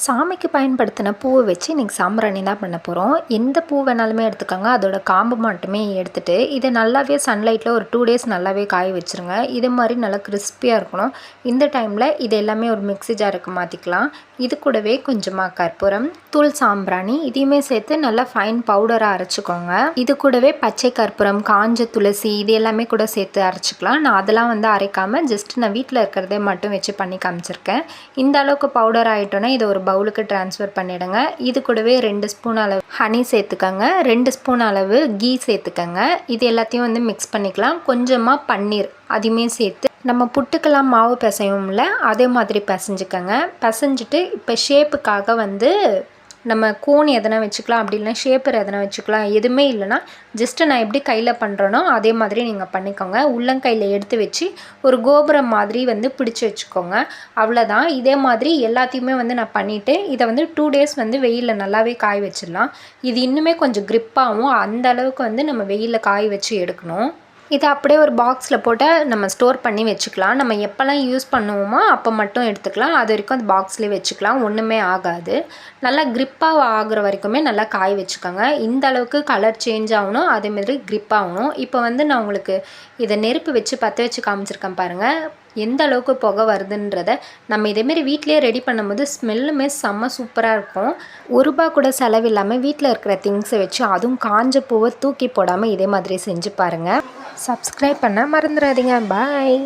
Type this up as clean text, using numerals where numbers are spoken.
சாமிக்கு பயன்படுத்தின பூவை வச்சு இன்றைக்கி சாம்பிராணி தான் பண்ண போகிறோம். எந்த பூ வேணாலுமே எடுத்துக்கோங்க. அதோட காம்பு மட்டுமே எடுத்துகிட்டு இதை நல்லாவே சன்லைட்டில் ஒரு 2 டேஸ் நல்லாவே காய வச்சுருங்க. இது மாதிரி நல்லா கிறிஸ்பியாக இருக்கணும். இந்த டைமில் இது எல்லாமே ஒரு மிக்ஸி ஜாருக்கு மாற்றிக்கலாம். இது கூடவே கொஞ்சமாக கற்பூரம், தூள் சாம்பிராணி இதையுமே சேர்த்து நல்லா ஃபைன் பவுடராக அரைச்சிக்கோங்க. இது கூடவே பச்சை கற்பூரம், காஞ்ச துளசி இது எல்லாமே கூட சேர்த்து அரைச்சிக்கலாம். நான் அதெல்லாம் அரைக்காமல் ஜஸ்ட் நான் வீட்டில் இருக்கிறதே மட்டும் வச்சு பண்ணி காமிச்சிருக்கேன். இந்த அளவுக்கு பவுடர் ஆகிட்டோன்னா இதை ஒரு பவுலுக்கு ட்ரான்ஸ்ஃபர் பண்ணிவிடுங்க. இது கூடவே 2 ஸ்பூன் அளவு ஹனி சேர்த்துக்கங்க, 2 ஸ்பூன் அளவு கீ சேர்த்துக்கங்க. இது எல்லாத்தையும் மிக்ஸ் பண்ணிக்கலாம். கொஞ்சமாக பன்னீர் அதையுமே சேர்த்து நம்ம புட்டுக்கெல்லாம் மாவு பிசைவோம்ல அதே மாதிரி பிசைஞ்சுக்கங்க. பிசைஞ்சிட்டு இப்போ ஷேப்புக்காக நம்ம கோன் எதனா வச்சுக்கலாம், அப்படி இல்லைனா ஷேப்பர் எதனா வச்சுக்கலாம். எதுவுமே இல்லைனா ஜஸ்ட்டு நான் எப்படி கையில் பண்ணுறேனோ அதே மாதிரி நீங்கள் பண்ணிக்கோங்க. உள்ளங்கையில் எடுத்து வச்சு ஒரு கோபுரம் மாதிரி பிடிச்சி வச்சுக்கோங்க. அவ்வளோதான். இதே மாதிரி எல்லாத்தையுமே நான் பண்ணிவிட்டு இதை 2 டேஸ் வெயிலில் நல்லாவே காய வச்சிடலாம். இது இன்னுமே கொஞ்சம் க்ரிப்பாகவும் அந்த அளவுக்கு நம்ம வெயிலில் காய வச்சு எடுக்கணும். இதை அப்படியே ஒரு பாக்ஸில் போட்டு நம்ம ஸ்டோர் பண்ணி வச்சுக்கலாம். நம்ம எப்போல்லாம் யூஸ் பண்ணுவோமோ அப்போ மட்டும் எடுத்துக்கலாம். அது வரைக்கும் அந்த பாக்ஸ்லேயே வச்சுக்கலாம். ஒன்றுமே ஆகாது. நல்லா க்ரிப்பாக ஆகுற வரைக்குமே நல்லா காய வச்சுக்கோங்க. இந்த அளவுக்கு கலர் சேஞ்ச் ஆகணும், அதேமாதிரி க்ரிப் ஆகணும். இப்போ நான் உங்களுக்கு இதை நெருப்பு வச்சு பற்ற வச்சு காமிச்சிருக்கேன் பாருங்கள். எந்த அளவுக்கு புகை வருதுன்றதை நம்ம இதேமாரி வீட்டிலே ரெடி பண்ணும்போது ஸ்மெல்லுமே செம்ம சூப்பராக இருக்கும். ₹1 கூட செலவில்லாமல் வீட்டில் இருக்கிற திங்ஸை வச்சு அதுவும் காஞ்ச பூவை தூக்கி போடாமல் இதே மாதிரி செஞ்சு பாருங்கள். சப்ஸ்கிரைப் பண்ண மறந்துடாதீங்க. பாய்.